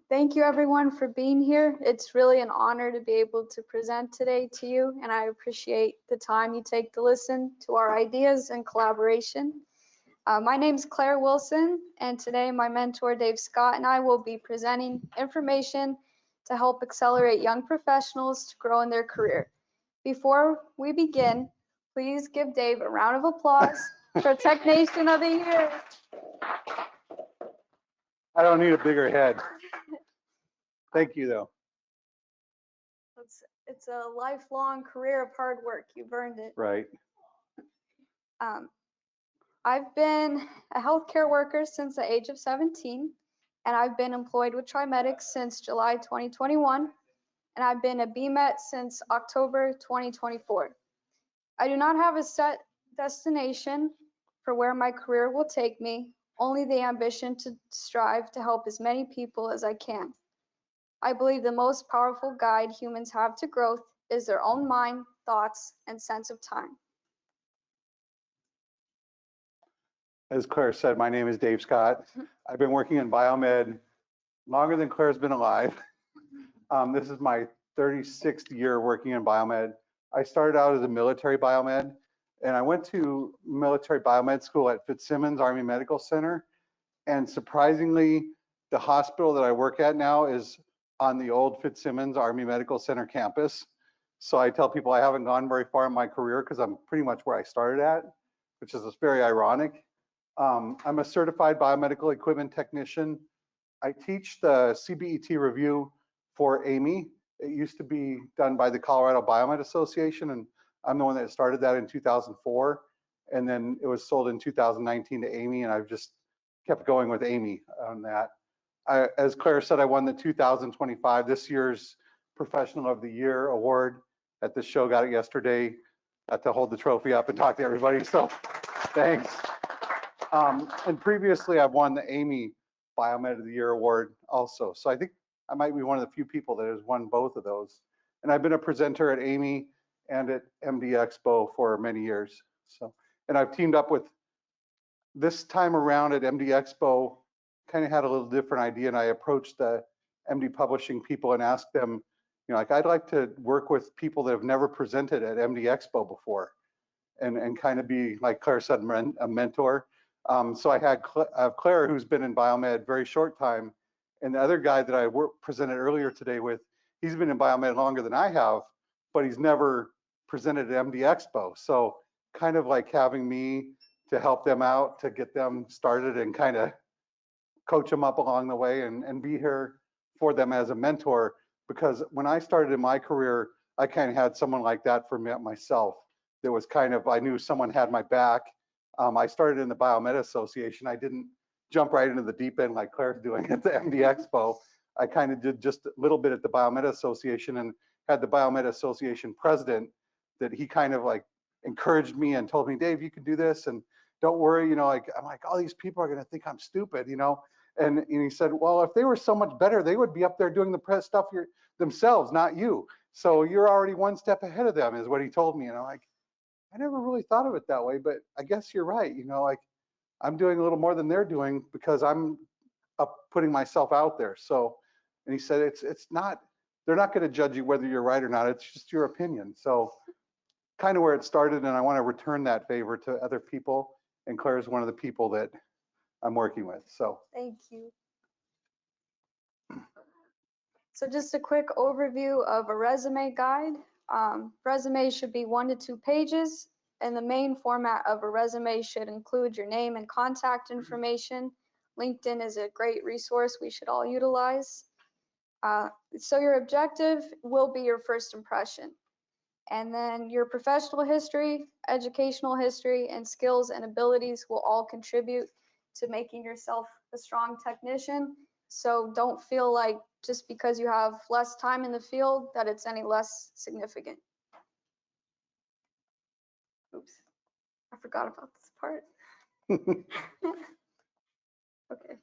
Thank you everyone for being here. It's really an honor to be able to present today to you, and I appreciate the time you take to listen to our ideas and collaboration. My name is Claire Wilson, and today my mentor Dave Scott and I will be presenting information to help accelerate young professionals to grow in their career. Before we begin, please give Dave a round of applause for TechNation of the Year. I don't need a bigger head. Thank you, though. It's a lifelong career of hard work. You've earned it. Right. I've been a healthcare worker since the age of 17, and I've been employed with TriMedics since July 2021, and I've been a BMET since October 2024. I do not have a set destination for where my career will take me, only the ambition to strive to help as many people as I can. I believe the most powerful guide humans have to growth is their own mind, thoughts, and sense of time. As Claire said, my name is Dave Scott. I've been working in biomed longer than Claire's been alive. This is my 36th year working in biomed. I started out as a military biomed, and I went to military biomed school at Fitzsimmons Army Medical Center. And surprisingly, the hospital that I work at now is on the old Fitzsimmons Army Medical Center campus. So I tell people I haven't gone very far in my career because I'm pretty much where I started at, which is very ironic. I'm a certified biomedical equipment technician. I teach the CBET review for AMI. It used to be done by the Colorado Biomed Association, and I'm the one that started that in 2004. And then it was sold in 2019 to AMI, and I've just kept going with AMI on that. As Claire said, I won the 2025, this year's Professional of the Year award at the show. Got it yesterday. Got to hold the trophy up and talk to everybody, so thanks. And previously I've won the AMI Biomed of the Year award also. So I think I might be one of the few people that has won both of those. And I've been a presenter at AMI and at MD Expo for many years. So, and I've teamed up with, this time around at MD Expo, kind of had a little different idea, and I approached the MD Publishing people and asked them, you know, like, I'd like to work with people that have never presented at MD Expo before, and kind of be, like Claire said, a mentor. So I had Claire, who's been in biomed very short time, and the other guy that I presented earlier today with, he's been in biomed longer than I have, but he's never presented at MD Expo. So kind of like having me to help them out, to get them started and kind of coach them up along the way, and be here for them as a mentor. Because when I started in my career, I kind of had someone like that for me myself. That was kind of, I knew someone had my back. I started in the Biomed Association. I didn't jump right into the deep end like Claire's doing at the MD Expo. I kind of did just a little bit at the Biomed Association, and had the Biomed Association president that he kind of like encouraged me and told me, Dave, you can do this, and don't worry, you know, like, I'm like, all these people are gonna think I'm stupid, you know? And he said, well, if they were so much better, they would be up there doing the press stuff themselves, not you. So you're already one step ahead of them, is what he told me. And I'm like, I never really thought of it that way, but I guess you're right. You know, like, I'm doing a little more than they're doing because I'm putting myself out there. So, and he said, it's not, they're not going to judge you whether you're right or not. It's just your opinion. So kind of where it started, and I want to return that favor to other people. And Claire is one of the people that I'm working with. So thank you. So just a quick overview of a resume guide. Resume should be 1 to 2 pages, and the main format of a resume should include your name and contact information. LinkedIn is a great resource we should all utilize. So your objective will be your first impression. And then your professional history, educational history, and skills and abilities will all contribute to making yourself a strong technician. So don't feel like just because you have less time in the field that it's any less significant. Oops, I forgot about this part. Okay.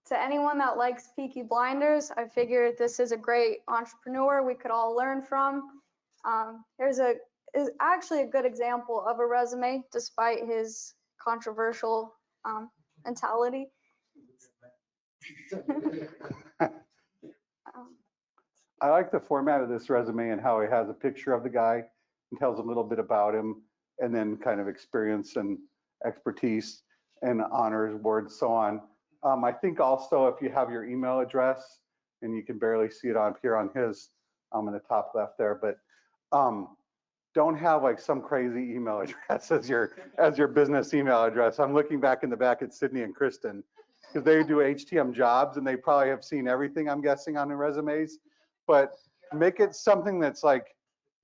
To anyone that likes Peaky Blinders, I figured this is a great entrepreneur we could all learn from. Here's is actually a good example of a resume, despite his controversial mentality. I like the format of this resume and how it has a picture of the guy and tells a little bit about him, and then kind of experience and expertise and honors awards, so on. I think also if you have your email address, and you can barely see it on here on his, in the top left there, but don't have like some crazy email address as your business email address. I'm looking back in the back at Sydney and Kristen, because they do HTM jobs and they probably have seen everything, I'm guessing, on the resumes, but make it something that's like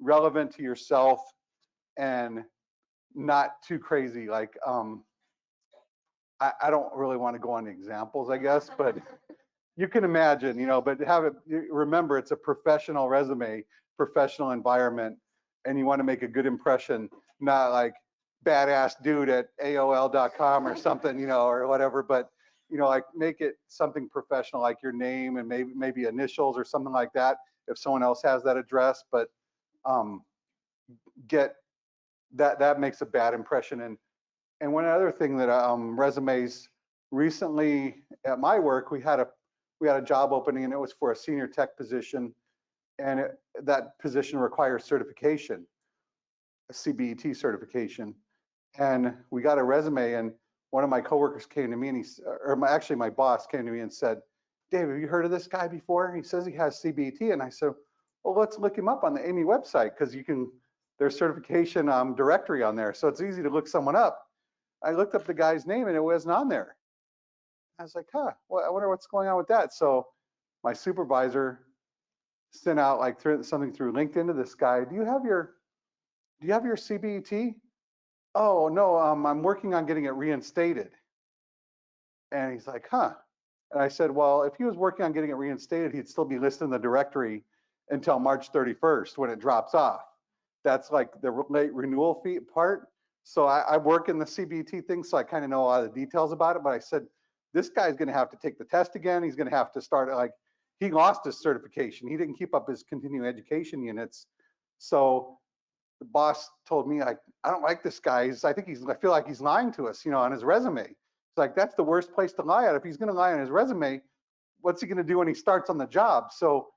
relevant to yourself and not too crazy. Like, I don't really want to go on examples, I guess, but you can imagine, but have it, remember, it's a professional resume, professional environment, and you want to make a good impression, not like badass dude at AOL.com or something, or whatever, but, like make it something professional, like your name and maybe initials or something like that, if someone else has that address, but get that makes a bad impression. And one other thing that resumes, recently at my work, we had a job opening and it was for a senior tech position, and that position requires certification, a CBET certification. And we got a resume, and one of my coworkers came to me and actually my boss came to me and said, "Dave, have you heard of this guy before? He says he has CBET." And I said, "Well, let's look him up on the AMY website, because there's certification directory on there. So it's easy to look someone up." I looked up the guy's name and it wasn't on there. I was like, well, I wonder what's going on with that. So my supervisor sent out like something through LinkedIn to this guy. Do you have your CBET? "Oh, no, I'm working on getting it reinstated." And he's like, "Huh." And I said, "Well, if he was working on getting it reinstated, he'd still be listed in the directory until March 31st when it drops off. That's like the late renewal fee part." So I work in the CBET thing, so I kind of know a lot of the details about it. But I said, this guy's going to have to take the test again. He's going to have to start, like, he lost his certification. He didn't keep up his continuing education units. So the boss told me, like, "I don't like this guy. I feel like he's lying to us, on his resume." It's like, that's the worst place to lie at. If he's going to lie on his resume, what's he going to do when he starts on the job? So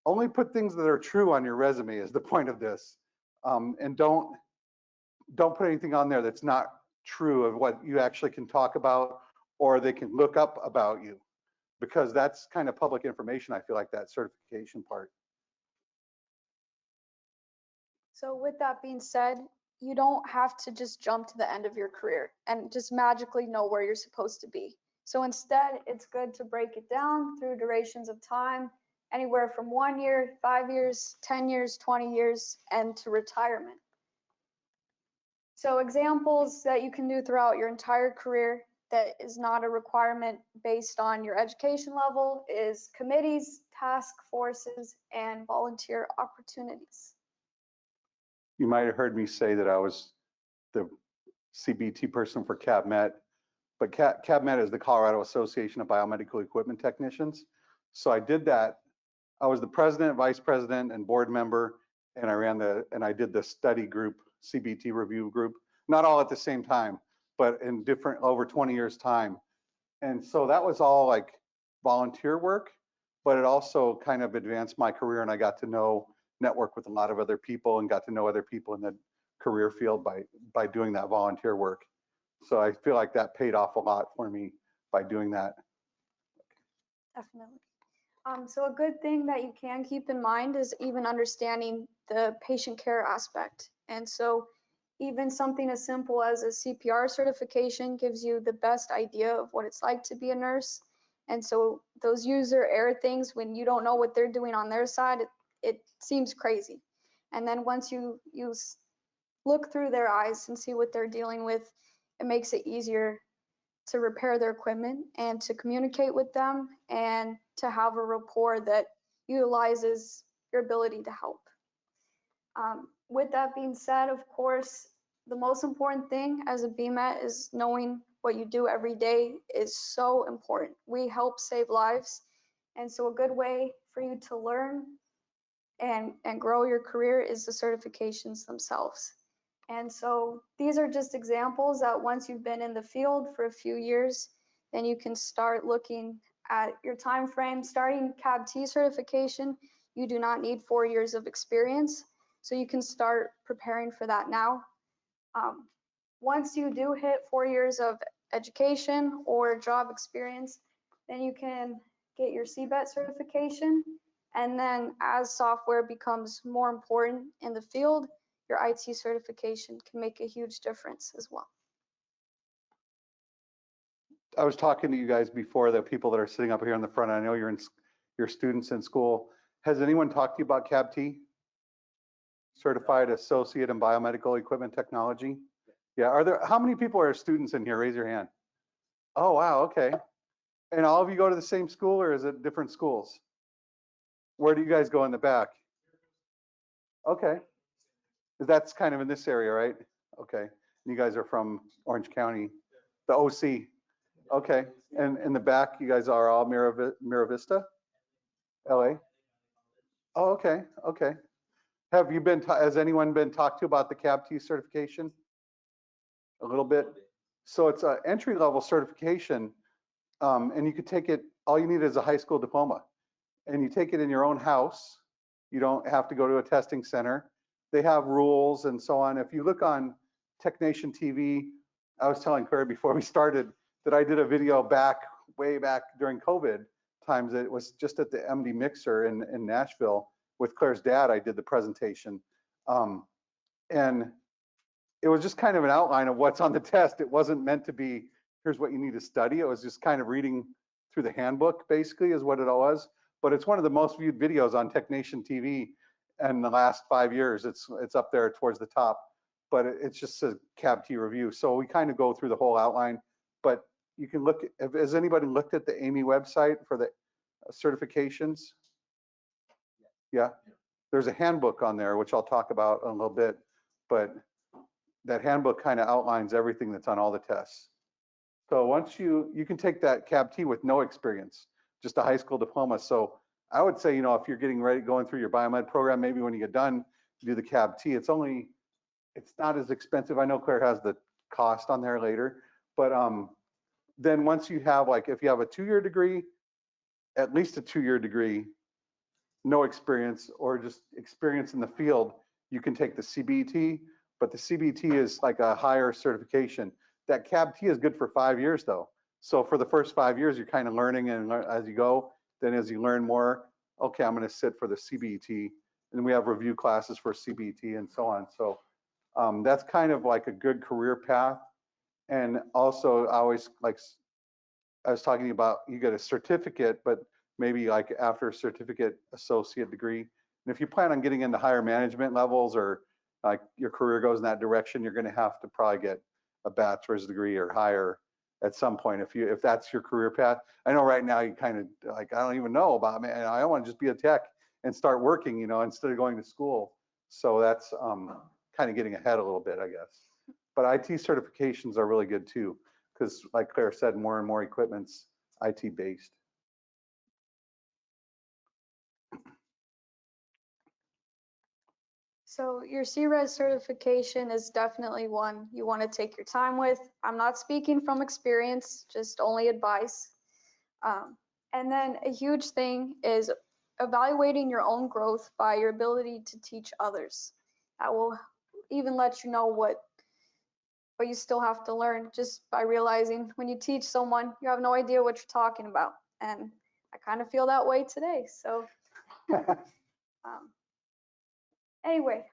only put things that are true on your resume is the point of this. And don't put anything on there that's not true of what you actually can talk about or they can look up about you, because that's kind of public information. I feel like that certification part. So with that being said, you don't have to just jump to the end of your career and just magically know where you're supposed to be. So instead, it's good to break it down through durations of time, anywhere from 1 year, 5 years, 10 years, 20 years, and to retirement. So examples that you can do throughout your entire career that is not a requirement based on your education level is committees, task forces, and volunteer opportunities. You might have heard me say that I was the CBT person for CABMET, but CABMET is the Colorado Association of Biomedical Equipment Technicians. So I did that. I was the president, vice president, and board member, and I did the study group, CBT review group, not all at the same time, but in over 20 years time. And so that was all like volunteer work, but it also kind of advanced my career, and I got to network with a lot of other people and got to know other people in the career field by doing that volunteer work. So I feel like that paid off a lot for me by doing that. Definitely. So a good thing that you can keep in mind is even understanding the patient care aspect. And so even something as simple as a CPR certification gives you the best idea of what it's like to be a nurse. And so those user error things, when you don't know what they're doing on their side, it seems crazy. And then once you look through their eyes and see what they're dealing with, it makes it easier to repair their equipment and to communicate with them and to have a rapport that utilizes your ability to help. With that being said, of course, the most important thing as a BMET is knowing what you do every day is so important. We help save lives. And so a good way for you to learn and grow your career is the certifications themselves. And so these are just examples that once you've been in the field for a few years, then you can start looking at your time frame. Starting CAB-T certification, you do not need 4 years of experience, so you can start preparing for that now. Once you do hit 4 years of education or job experience, then you can get your CBET certification. And then as software becomes more important in the field, your IT certification can make a huge difference as well. I was talking to you guys before, the people that are sitting up here in the front. I know you're students in school. Has anyone talked to you about CAB-T? Certified Associate in Biomedical Equipment Technology? Yeah, how many people are students in here? Raise your hand. Oh, wow, okay. And all of you go to the same school, or is it different schools? Where do you guys go in the back? Okay. That's kind of in this area, right? Okay. You guys are from Orange County, the OC. Okay. And in the back, you guys are all Mira Vista, LA? Oh, okay. Okay. Has anyone been talked to about the CAB-T certification? A little bit. So it's an entry-level certification, and you could take it. All you need is a high school diploma, and you take it in your own house. You don't have to go to a testing center. They have rules and so on. If you look on TechNation TV, I was telling Claire before we started that I did a video way back during COVID times. It was just at the MD Mixer in Nashville with Claire's dad. I did the presentation, and it was just kind of an outline of what's on the test. It wasn't meant to be, here's what you need to study. It was just kind of reading through the handbook, basically, is what it all was. But it's one of the most viewed videos on TechNation TV in the last 5 years. It's up there towards the top, but it's just a CAB-T review. So we kind of go through the whole outline, but you can look, has anybody looked at the AMY website for the certifications? Yeah, there's a handbook on there, which I'll talk about in a little bit, but that handbook kind of outlines everything that's on all the tests. So once you can take that CAB-T with no experience, just a high school diploma. So I would say, if you're getting ready, going through your biomed program, maybe when you get done, do the CAB-T. It's not as expensive. I know Claire has the cost on there later, but then once you have, like, if you have a 2-year degree, at least a 2-year degree, no experience, or just experience in the field, you can take the CBET, but the CBET is like a higher certification. That CAB-T is good for 5 years though. So for the first 5 years, you're kind of learning, and as you go, then as you learn more, okay, I'm going to sit for the CBET, and we have review classes for CBET and so on. So that's kind of like a good career path. And also, I was talking about, you get a certificate, but maybe like after a certificate, associate degree. And if you plan on getting into higher management levels, or like your career goes in that direction, you're going to have to probably get a bachelor's degree or higher at some point if that's your career path. I know right now you kind of like, I don't even know about, man, I want to just be a tech and start working, instead of going to school. So that's kind of getting ahead a little bit, I guess. But IT certifications are really good too, because like Claire said, more and more equipment's IT based. So your CRES certification is definitely one you want to take your time with. I'm not speaking from experience, just only advice. And then a huge thing is evaluating your own growth by your ability to teach others. That will even let you know what you still have to learn, just by realizing when you teach someone, you have no idea what you're talking about. And I kind of feel that way today. So anyway,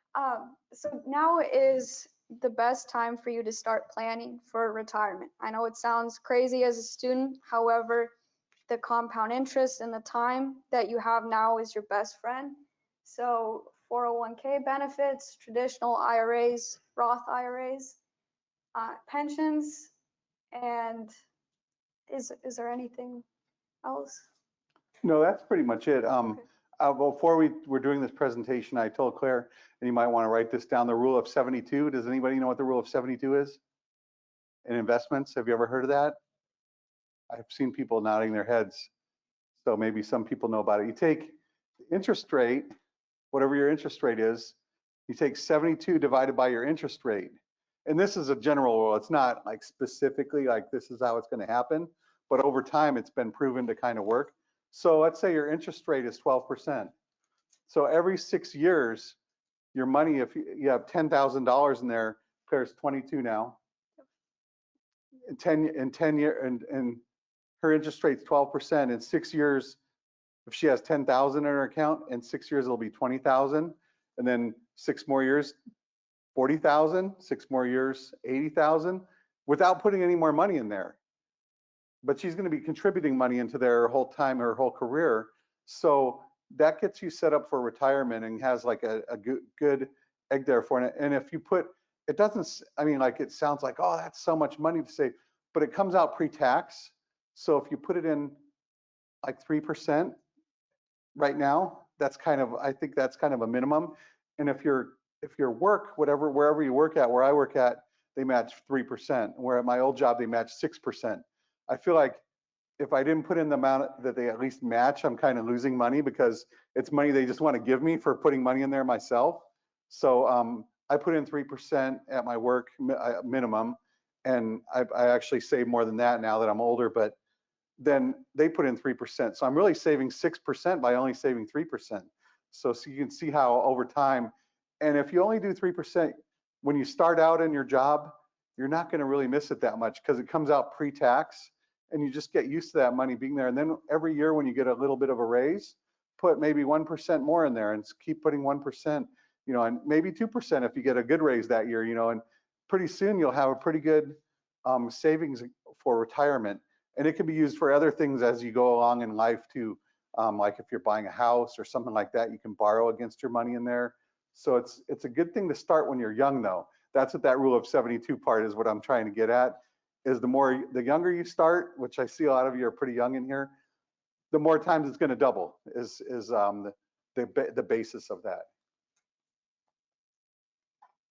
so now is the best time for you to start planning for retirement. I know it sounds crazy as a student. However, the compound interest and the time that you have now is your best friend. So 401k benefits, traditional IRAs, Roth IRAs, pensions, and is there anything else? No, that's pretty much it. Okay. Before we were doing this presentation, I told Claire, and you might want to write this down, the rule of 72. Does anybody know what the rule of 72 is in investments? Have you ever heard of that? I've seen people nodding their heads. So maybe some people know about it. You take the interest rate, whatever your interest rate is, you take 72 divided by your interest rate. And this is a general rule. It's not like specifically like this is how it's going to happen, but over time it's been proven to kind of work. So let's say your interest rate is 12%. So every 6 years, your money, if you have $10,000 in there, Claire's 22 now. In 10 year, and her interest rate's 12%. In 6 years, if she has 10,000 in her account, in 6 years it'll be 20,000, and then 6 more years, 40,000. 6 more years, 80,000, without putting any more money in there. But she's going to be contributing money into there her whole time, her whole career. So that gets you set up for retirement and has like a good egg there for it. And if you put, it doesn't, I mean, like it sounds like, oh, that's so much money to save, but it comes out pre-tax. So if you put it in like 3% right now, that's kind of, I think that's kind of a minimum. And if your work, wherever you work at, where I work at, they match 3%. Where at my old job, they match 6%. I feel like if I didn't put in the amount that they at least match, I'm kind of losing money because it's money they just want to give me for putting money in there myself. So I put in 3% at my work minimum, and I actually save more than that now that I'm older, but then they put in 3%. So I'm really saving 6% by only saving 3%. So you can see how over time, and if you only do 3%, when you start out in your job, you're not going to really miss it that much because it comes out pre-tax and you just get used to that money being there. And then every year when you get a little bit of a raise, put maybe 1% more in there and keep putting 1%, you know, and maybe 2% if you get a good raise that year, you know, and pretty soon you'll have a pretty good savings for retirement. And it can be used for other things as you go along in life too. Like if you're buying a house or something like that, you can borrow against your money in there. So it's a good thing to start when you're young though. That's what that rule of 72 part is, what I'm trying to get at, is the younger you start, which I see a lot of you are pretty young in here, the more times it's going to double is the basis of that.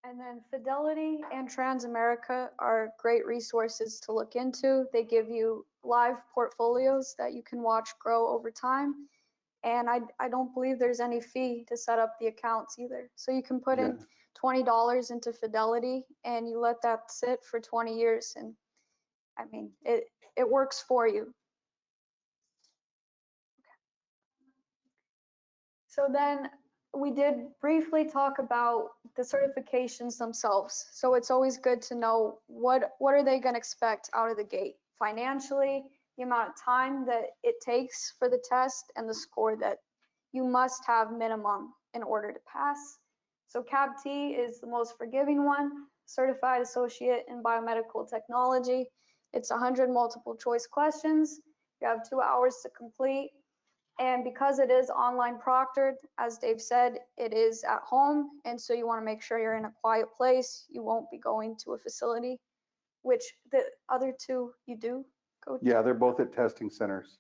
And then Fidelity and Transamerica are great resources to look into. They give you live portfolios that you can watch grow over time. And I don't believe there's any fee to set up the accounts either. So you can put in $20 into Fidelity and you let that sit for 20 years. And I mean, it works for you. So then we did briefly talk about the certifications themselves. So it's always good to know what are they going to expect out of the gate financially, the amount of time that it takes for the test, and the score that you must have minimum in order to pass. So CABT is the most forgiving one, Certified Associate in Biomedical Technology. It's 100 multiple choice questions. You have 2 hours to complete. And because it is online proctored, as Dave said, it is at home. And so you want to make sure you're in a quiet place. You won't be going to a facility, which the other two you do go to. Yeah, they're both at testing centers.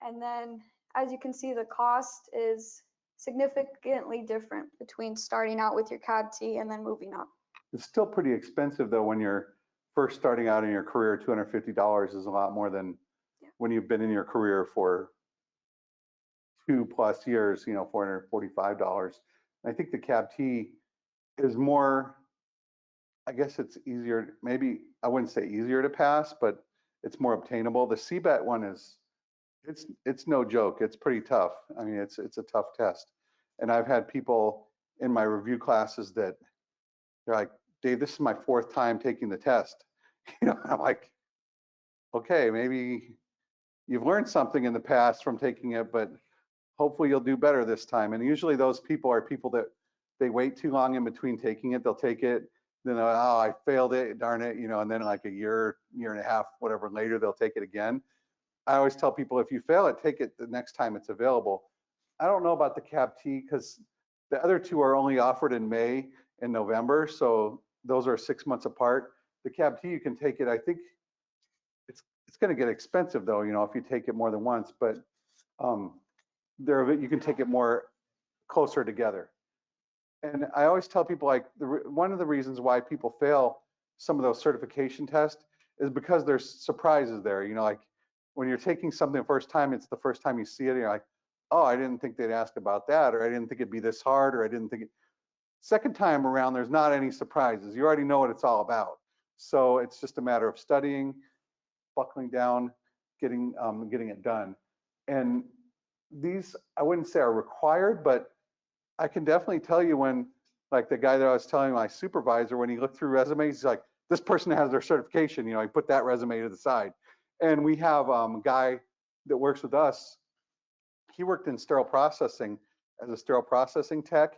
And then as you can see, the cost is significantly different between starting out with your CABT and then moving up. It's still pretty expensive though when you're first starting out in your career. $250 is a lot more than when you've been in your career for 2+ years, you know, $445. I think the CABT is more, I guess it's easier, maybe I wouldn't say easier to pass, but it's more obtainable. The CBET one is, it's no joke. It's pretty tough. I mean, it's a tough test. And I've had people in my review classes that they're like, Dave, this is my 4th time taking the test. You know, I'm like, okay, maybe you've learned something in the past from taking it, but hopefully you'll do better this time. And usually those people are people that they wait too long in between taking it. They'll take it, then they'll, oh, I failed it, darn it, you know, and then like a year and a half, whatever later, they'll take it again. I always tell people, if you fail it, take it the next time it's available. I don't know about the CABT because the other two are only offered in May and November, so those are 6 months apart. The CABT, you can take it, I think it's going to get expensive though, you know, if you take it more than once, but you can take it more closer together. And I always tell people, like, one of the reasons why people fail some of those certification tests is because there's surprises there. You know, like when you're taking something the first time, it's the first time you see it, and you're like, oh, I didn't think they'd ask about that, or I didn't think it'd be this hard, or I didn't think it. Second time around, there's not any surprises. You already know what it's all about. So it's just a matter of studying, buckling down, getting it done. And these, I wouldn't say are required, but I can definitely tell you when, like the guy that I was telling, my supervisor, when he looked through resumes, he's like, this person has their certification, he put that resume to the side. And we have a guy that works with us. He worked in sterile processing as a sterile processing tech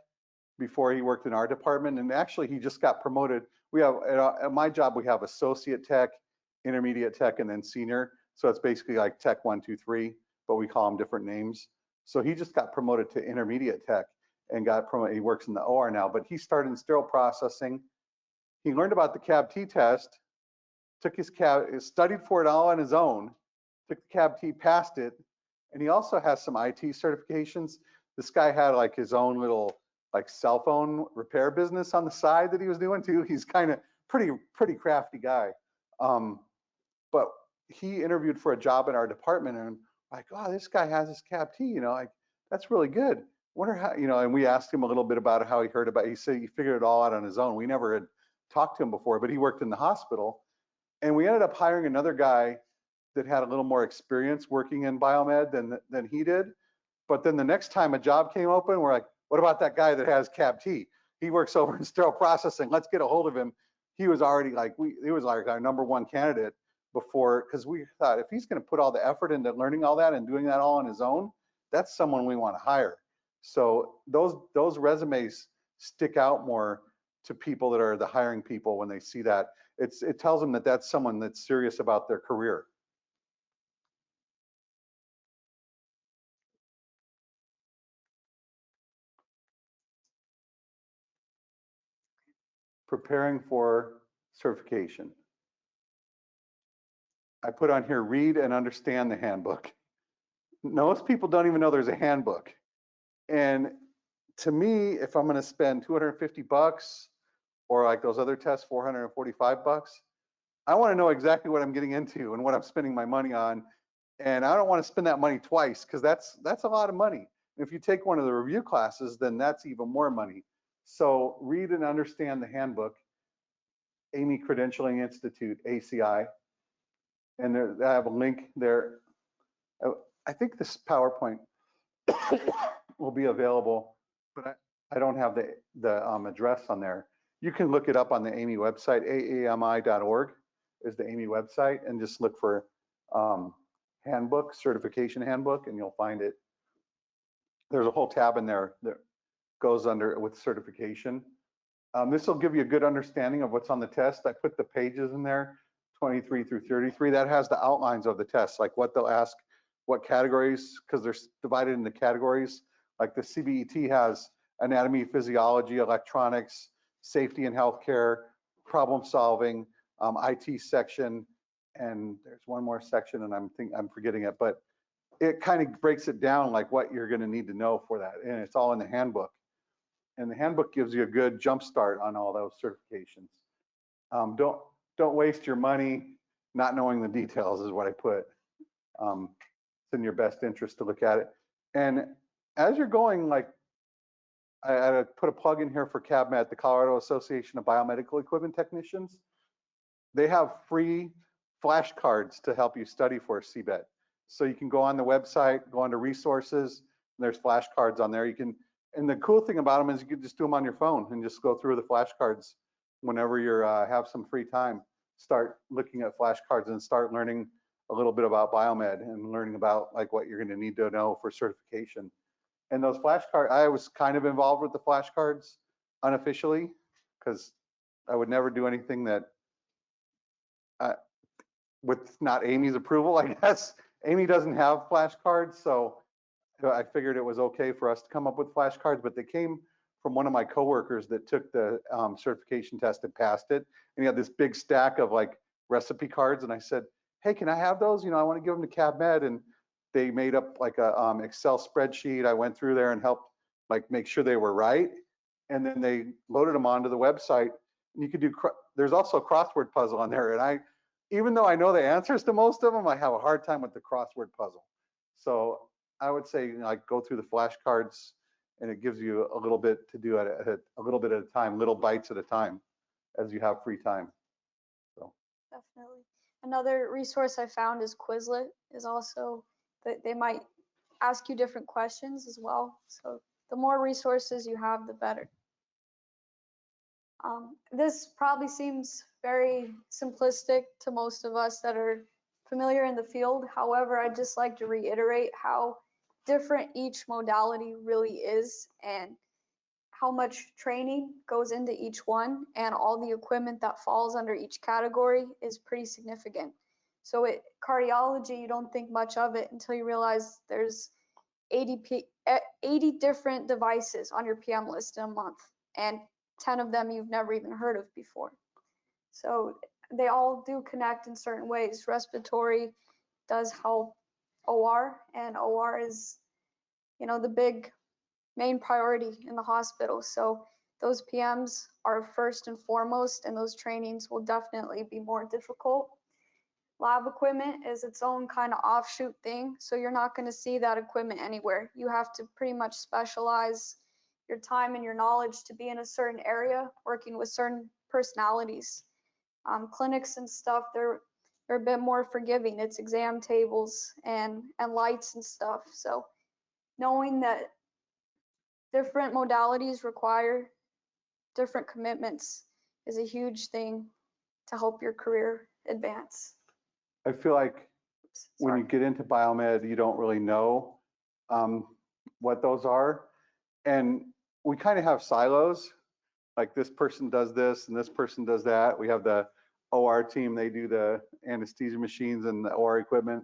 before he worked in our department. And actually he just got promoted. We have, at my job, we have associate tech, intermediate tech, and then senior. So it's basically like tech 1, 2, 3, but we call them different names. So he just got promoted to intermediate tech and got promoted. He works in the OR now, but he started in sterile processing. He learned about the CAB-T test, took his studied for it all on his own, took the CAB-T, passed it, and he also has some IT certifications. This guy had like his own little like cell phone repair business on the side that he was doing too. He's kind of pretty crafty guy. But he interviewed for a job in our department, and I'm like, oh, this guy has his CAB-T, like that's really good. Wonder how, and we asked him a little bit about how he heard about it. He said he figured it all out on his own. We never had talked to him before, but he worked in the hospital. And we ended up hiring another guy that had a little more experience working in biomed than he did. But then the next time a job came open, we're like, what about that guy that has CAB-T? He works over in sterile processing. Let's get a hold of him. He was already he was like our #1 candidate before, because we thought if he's going to put all the effort into learning all that and doing that all on his own, that's someone we want to hire. So those resumes stick out more to people that are the hiring people when they see that. It tells them that that's someone that's serious about their career. Preparing for certification. I put on here, read and understand the handbook. Most people don't even know there's a handbook. And to me, if I'm going to spend $250 or like those other tests, $445, I want to know exactly what I'm getting into and what I'm spending my money on. And I don't want to spend that money twice, because that's a lot of money. If you take one of the review classes, then that's even more money. So read and understand the handbook. Amy Credentialing Institute, ACI. And I have a link there. I think this PowerPoint will be available, but I don't have the address on there. You can look it up on the Amy website. aami.org is the Amy website, and just look for handbook, certification handbook, and you'll find it. There's a whole tab in there that goes under with certification. This will give you a good understanding of what's on the test. I put the pages in there, 23 through 33. That has the outlines of the test, like what they'll ask, what categories, because they're divided into categories. Like the CBET has anatomy, physiology, electronics, safety and healthcare, problem solving, IT section, and there's one more section, and I'm forgetting it, but it kind of breaks it down like what you're going to need to know for that, and it's all in the handbook. And the handbook gives you a good jump start on all those certifications. Don't waste your money not knowing the details, is what I put. It's in your best interest to look at it. And as you're going, like I put a plug in here for CABMET, the Colorado Association of Biomedical Equipment Technicians. They have free flashcards to help you study for CBET. So you can go on the website, go onto resources, and there's flashcards on there. And the cool thing about them is you can just do them on your phone and just go through the flashcards whenever you have some free time. Start looking at flashcards and start learning a little bit about biomed and learning about like what you're going to need to know for certification. And those flashcards, I was kind of involved with the flashcards unofficially, because I would never do anything that with not Amy's approval, I guess. Amy doesn't have flashcards, so I figured it was okay for us to come up with flashcards, but they came from one of my coworkers that took the certification test and passed it. And he had this big stack of like recipe cards. And I said, hey, can I have those? I want to give them to CABMET. And they made up like a Excel spreadsheet. I went through there and helped like make sure they were right. And then they loaded them onto the website. And you could do, there's also a crossword puzzle on there. And even though I know the answers to most of them, I have a hard time with the crossword puzzle. So I would say like go through the flashcards, and it gives you a little bit to do at a little bit at a time, little bites at a time as you have free time. So Definitely. Another resource I found is Quizlet is also, they might ask you different questions as well. So the more resources you have, the better. This probably seems very simplistic to most of us that are familiar in the field. However, I'd just like to reiterate how different each modality really is and how much training goes into each one, and all the equipment that falls under each category is pretty significant. So cardiology, you don't think much of it until you realize there's 80 different devices on your PM list in a month, and 10 of them you've never even heard of before. So they all do connect in certain ways. Respiratory does help OR, and OR is, the big main priority in the hospital. So those PMs are first and foremost, and those trainings will definitely be more difficult. Lab equipment is its own kind of offshoot thing, so you're not going to see that equipment anywhere. You have to pretty much specialize your time and your knowledge to be in a certain area, working with certain personalities. Clinics and stuff, they're a bit more forgiving. It's exam tables and lights and stuff. So knowing that different modalities require different commitments is a huge thing to help your career advance. I feel like when you get into biomed, you don't really know what those are. And we kind of have silos, like this person does this and this person does that. We have the OR team, they do the anesthesia machines and the OR equipment.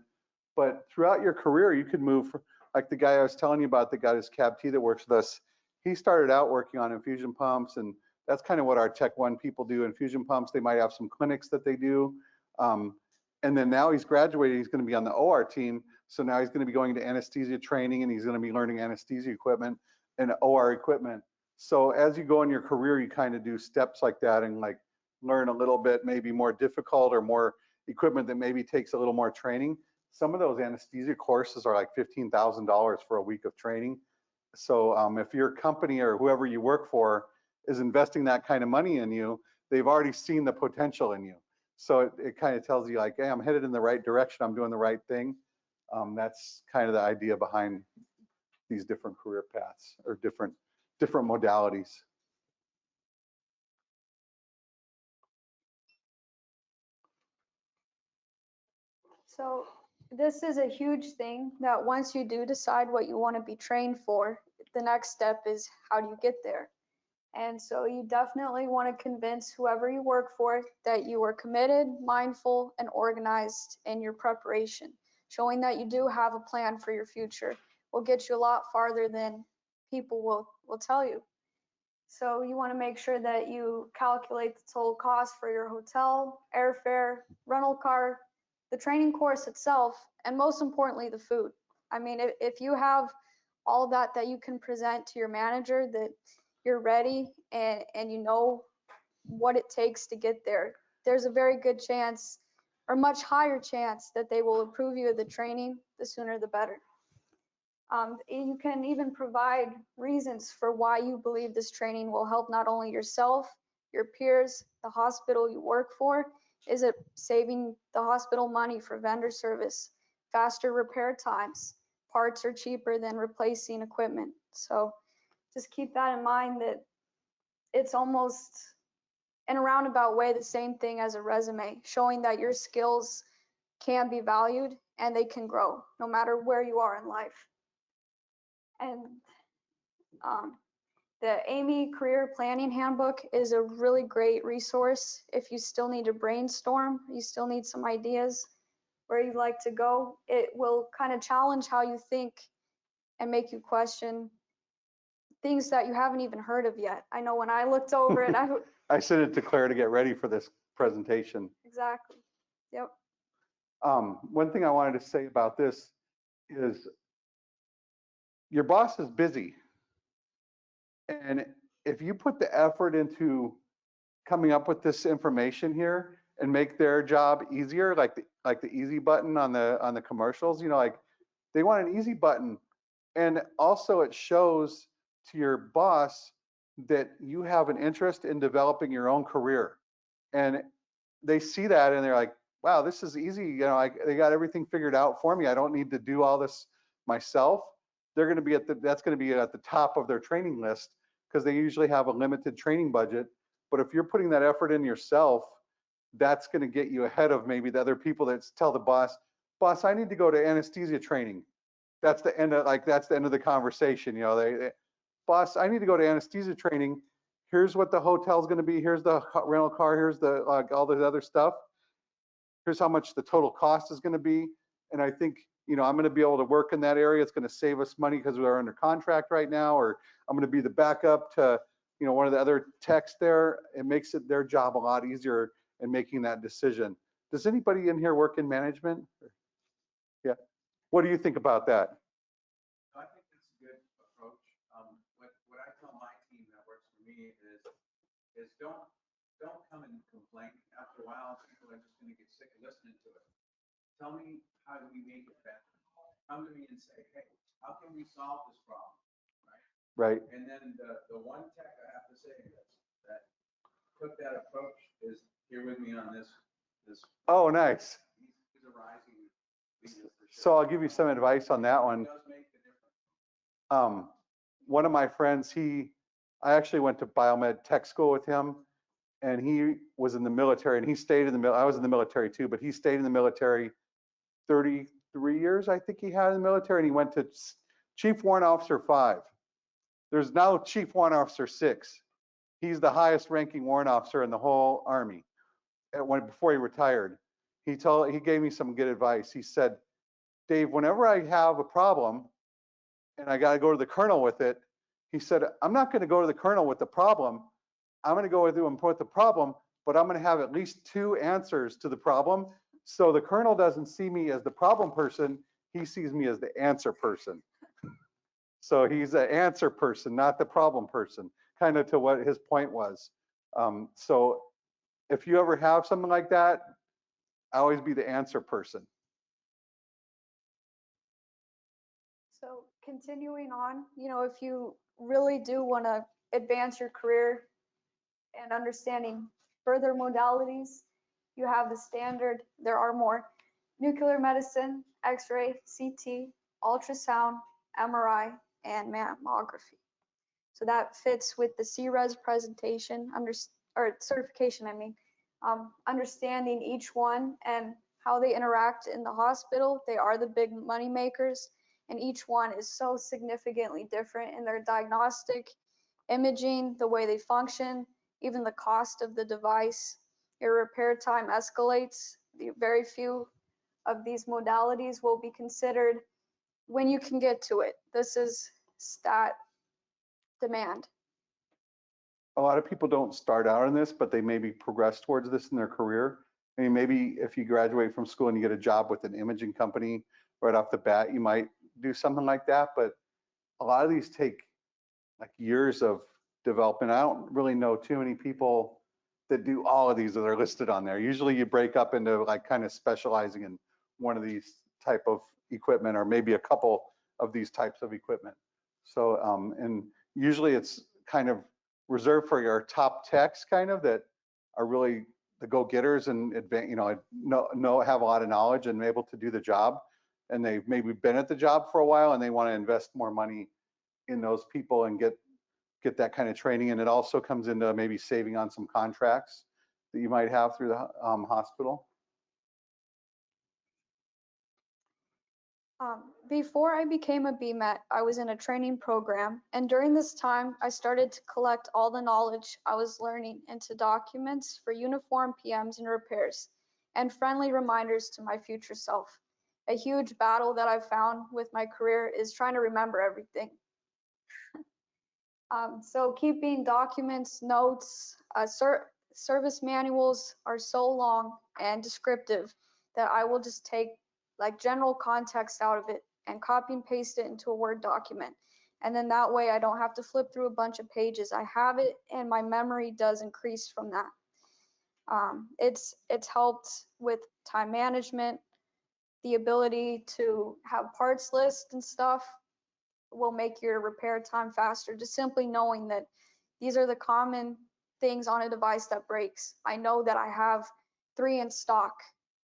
But throughout your career, you could move, like the guy I was telling you about that got his CAB-T that works with us. He started out working on infusion pumps, and that's kind of what our Tech 1 people do, infusion pumps. They might have some clinics that they do. And then now he's graduated, he's going to be on the OR team. So now he's going to be going to anesthesia training, and he's going to be learning anesthesia equipment and OR equipment. So as you go in your career, you kind of do steps like that and like learn a little bit, maybe more difficult or more equipment that maybe takes a little more training. Some of those anesthesia courses are like $15,000 for a week of training. So if your company or whoever you work for is investing that kind of money in you, they've already seen the potential in you. So it kind of tells you like, hey, I'm headed in the right direction. I'm doing the right thing. That's kind of the idea behind these different career paths or different modalities. So this is a huge thing that once you do decide what you want to be trained for, the next step is how do you get there? And so you definitely want to convince whoever you work for that you are committed, mindful, and organized in your preparation. Showing that you do have a plan for your future will get you a lot farther than people will tell you. So you want to make sure that you calculate the total cost for your hotel, airfare, rental car, the training course itself, and most importantly, the food. I mean, if you have all of that you can present to your manager that you're ready and you know what it takes to get there, there's a very good chance or much higher chance that they will approve you of the training. The sooner the better. You can even provide reasons for why you believe this training will help not only yourself, your peers, the hospital you work for. Is it saving the hospital money for vendor service, faster repair times, parts are cheaper than replacing equipment? So just keep that in mind, that it's almost in a roundabout way the same thing as a resume, showing that your skills can be valued and they can grow no matter where you are in life. And the AME Career Planning Handbook is a really great resource if you still need to brainstorm, you still need some ideas where you'd like to go. It will kind of challenge how you think and make you question things that you haven't even heard of yet. I know when I looked over it, I sent it to Claire to get ready for this presentation. Exactly. Yep. One thing I wanted to say about this is your boss is busy. And if you put the effort into coming up with this information here and make their job easier, like the easy button on the commercials, like they want an easy button. And also it shows to your boss that you have an interest in developing your own career. And they see that and they're like, wow, this is easy. You know, they got everything figured out for me. I don't need to do all this myself. They're going to be that's going to be at the top of their training list because they usually have a limited training budget. But if you're putting that effort in yourself, that's going to get you ahead of maybe the other people that tell the boss, boss, I need to go to anesthesia training. That's the end of that's the end of the conversation. You know, boss, I need to go to anesthesia training. Here's what the hotel's going to be. Here's the rental car. Here's the all the other stuff. Here's how much the total cost is going to be. And I think, you know, I'm going to be able to work in that area. It's going to save us money because we're under contract right now, or I'm going to be the backup to, you know, one of the other techs there. It makes it their job a lot easier in making that decision. Does anybody in here work in management? Yeah. What do you think about that? I think that's a good approach. What I tell my team that works for me is don't come and complain. After a while, people are just going to get sick of listening to it. Tell me, how do we make it better? Come to me and say, hey, how can we solve this problem? Right. And then the one tech I have to say that took that approach is here with me on this. Oh, nice. He's a rising leader for sure. So I'll give you some advice on that one. It does make the difference. One of my friends, I actually went to biomed tech school with him, and he was in the military, and he stayed in the military. I was in the military too, but he stayed in the military 33 years, I think he had in the military, and he went to Chief Warrant Officer 5. There's now Chief Warrant Officer 6. He's the highest ranking warrant officer in the whole Army. Before he retired, he gave me some good advice. He said, Dave, whenever I have a problem and I got to go to the colonel with it, he said, I'm not going to go to the colonel with the problem. I'm going to go with him and put the problem, but I'm going to have at least 2 answers to the problem. So the colonel doesn't see me as the problem person. He sees me as the answer person. So he's an answer person, not the problem person, kind of to what his point was. So if you ever have something like that, always be the answer person. So continuing on, you know, if you really do want to advance your career and understanding further modalities, you have the standard, there are more: nuclear medicine, X-ray, CT, ultrasound, MRI, and mammography. So that fits with the CRES presentation, or certification, I mean. Understanding each one and how they interact in the hospital. They are the big money makers, and each one is so significantly different in their diagnostic, imaging, the way they function, even the cost of the device. Your repair time escalates. Very few of these modalities will be considered when you can get to it. This is stat demand. A lot of people don't start out in this, but they maybe progress towards this in their career. I mean, maybe if you graduate from school and you get a job with an imaging company right off the bat, you might do something like that. But a lot of these take like years of development. I don't really know too many people that do all of these that are listed on there. Usually you break up into like kind of specializing in one of these type of equipment, or maybe a couple of these types of equipment. So, and usually it's kind of reserved for your top techs, kind of, that are really the go-getters and you know have a lot of knowledge and able to do the job, and they've maybe been at the job for a while and they want to invest more money in those people and get that kind of training. And it also comes into maybe saving on some contracts that you might have through the hospital. Before I became a BMET, I was in a training program, and during this time, I started to collect all the knowledge I was learning into documents for uniform PMs and repairs, and friendly reminders to my future self. A huge battle that I've found with my career is trying to remember everything. So keeping documents, notes, service manuals are so long and descriptive that I will just take like general context out of it and copy and paste it into a Word document. And then that way I don't have to flip through a bunch of pages. I have it and my memory does increase from that. It's helped with time management, the ability to have parts lists and stuff will make your repair time faster. Just simply knowing that these are the common things on a device that breaks. I know that I have 3 in stock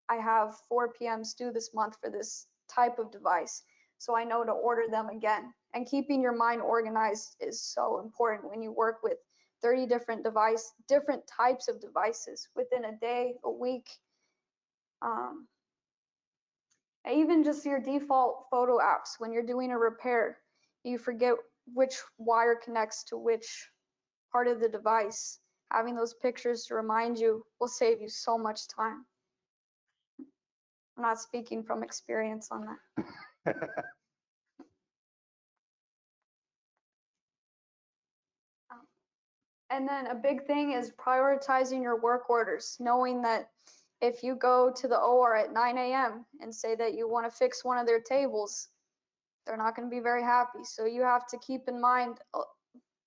I have 4 PMs due this month for this type of device, so I know to order them again. And keeping your mind organized is so important when you work with 30 different types of devices within a day, a week. Even just your default photo apps, when you're doing a repair, you forget which wire connects to which part of the device. Having those pictures to remind you will save you so much time. I'm not speaking from experience on that. And then a big thing is prioritizing your work orders, knowing that if you go to the OR at 9 a.m. and say that you want to fix one of their tables, they're not going to be very happy. So you have to keep in mind,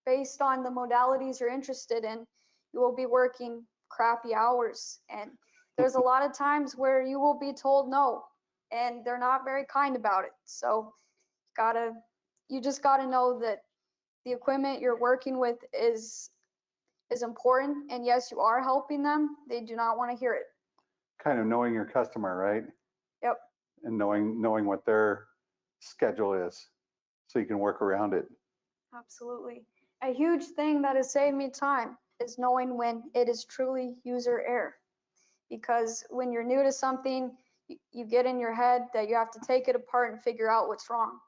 based on the modalities you're interested in, you will be working crappy hours. And there's a lot of times where you will be told no, and they're not very kind about it. So you just gotta know that the equipment you're working with is important. And yes, you are helping them. They do not want to hear it. Kind of knowing your customer, right? Yep. And knowing what their schedule is, so you can work around it. Absolutely. A huge thing that has saved me time is knowing when it is truly user error. Because when you're new to something, you get in your head that you have to take it apart and figure out what's wrong.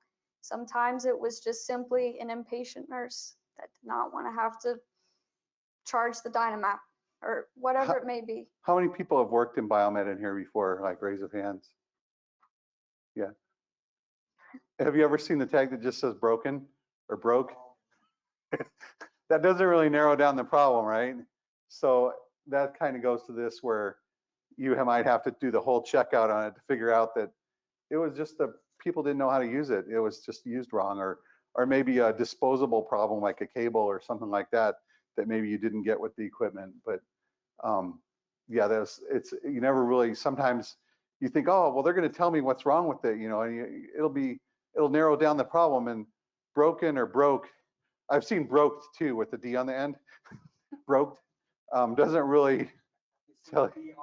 Sometimes it was just simply an impatient nurse that did not want to have to charge the Dynamap or whatever it may be. How many people have worked in biomed in here before? Like, raise of hands. Yeah. Have you ever seen the tag that just says broken or broke? That doesn't really narrow down the problem, right? So that kind of goes to this, where you might have to do the whole checkout on it to figure out that it was just the people didn't know how to use it. It was just used wrong, or maybe a disposable problem like a cable or something like that maybe you didn't get with the equipment. But yeah, you never really, sometimes you think, oh, well, they're going to tell me what's wrong with it, and it'll narrow down the problem. And broken or broke, I've seen broked too with the D on the end. Broked doesn't really tell you.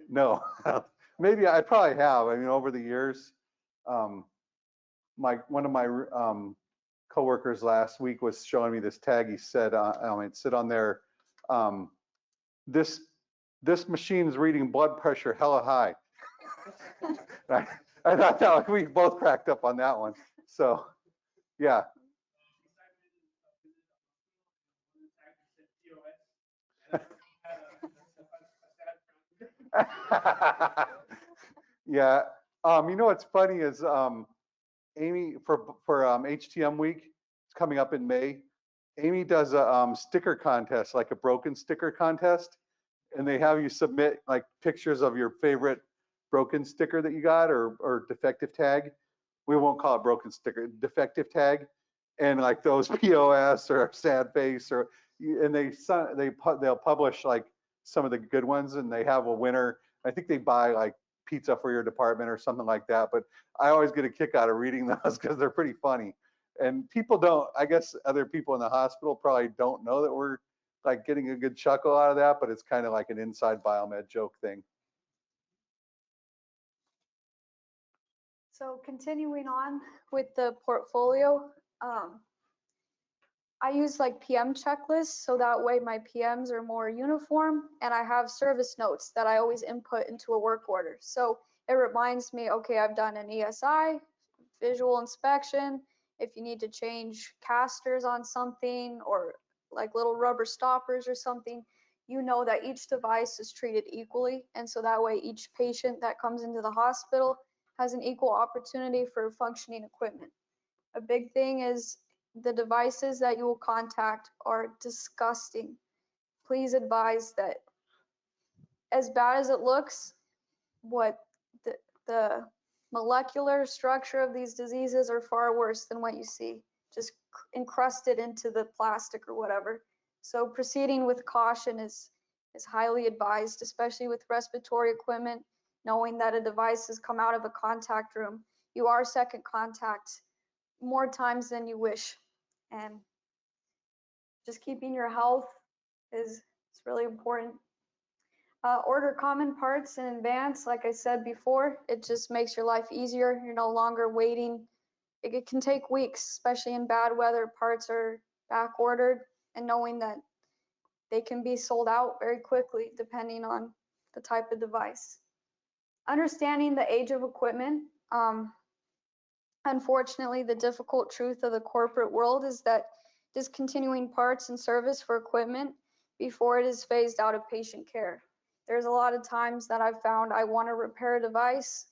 No, maybe I probably have. I mean, over the years, one of my coworkers last week was showing me this tag. He said, it said on there, this machine's reading blood pressure hella high. I thought that we both cracked up on that one. So, yeah. Yeah. What's funny is Amy, for HTM week, it's coming up in May. Amy does a sticker contest, like a broken sticker contest, and they have you submit like pictures of your favorite broken sticker that you got, or defective tag. We won't call it broken sticker, defective tag, and like those POS or sad face, and they'll publish like some of the good ones, and they have a winner. I think they buy like pizza for your department or something like that. But I always get a kick out of reading those because they're pretty funny. And people don't, I guess other people in the hospital probably don't know that we're like getting a good chuckle out of that, but it's kind of like an inside biomed joke thing. So continuing on with the portfolio, I use like PM checklists, so that way my PMs are more uniform, and I have service notes that I always input into a work order. So it reminds me, okay, I've done an ESI, visual inspection. If you need to change casters on something, or like little rubber stoppers or something, you know that each device is treated equally. And so that way each patient that comes into the hospital has an equal opportunity for functioning equipment. A big thing is the devices that you will contact are disgusting. Please advise that, as bad as it looks, what the molecular structure of these diseases are far worse than what you see, just encrusted into the plastic or whatever. So proceeding with caution is highly advised, especially with respiratory equipment, knowing that a device has come out of a contact room. You are second contact more times than you wish. And just keeping your health is really important. Order common parts in advance. Like I said before, it just makes your life easier. You're no longer waiting. It can take weeks, especially in bad weather. Parts are back ordered, and knowing that they can be sold out very quickly depending on the type of device. Understanding the age of equipment. Unfortunately, the difficult truth of the corporate world is that discontinuing parts and service for equipment before it is phased out of patient care. There's a lot of times that I've found I want to repair a device.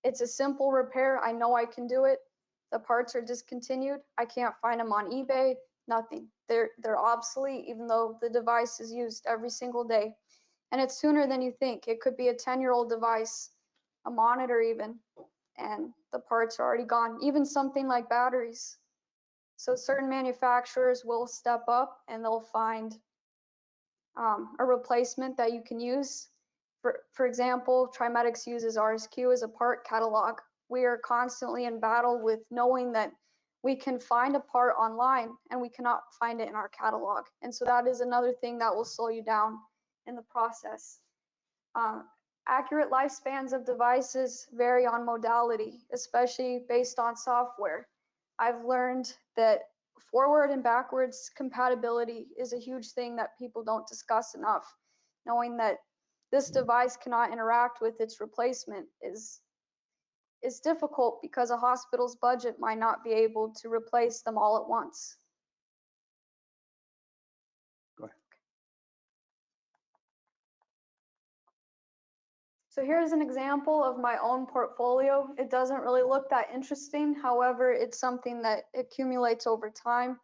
It's a simple repair. I know I can do it. The parts are discontinued. I can't find them on eBay, nothing. They're obsolete even though the device is used every single day. And it's sooner than you think. It could be a 10-year-old device, a monitor even, and the parts are already gone. Even something like batteries. So certain manufacturers will step up and they'll find a replacement that you can use. For example, Trimedics uses RSQ as a part catalog. We are constantly in battle with knowing that we can find a part online and we cannot find it in our catalog. And so that is another thing that will slow you down in the process. Accurate lifespans of devices vary on modality, especially based on software. I've learned that forward and backwards compatibility is a huge thing that people don't discuss enough. Knowing that this device cannot interact with its replacement is difficult because a hospital's budget might not be able to replace them all at once. Go ahead. So here's an example of my own portfolio. It doesn't really look that interesting. However, it's something that accumulates over time.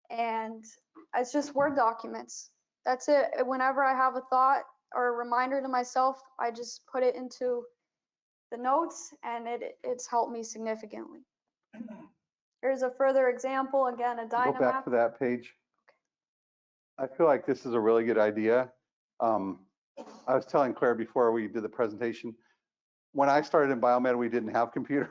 And it's just Word documents. That's it. Whenever I have a thought or a reminder to myself, I just put it into the notes and it's helped me significantly. Here's a further example, again, a Go back Dynamap. to that page. I feel like this is a really good idea. I was telling Claire before we did the presentation, when I started in biomed, we didn't have computers.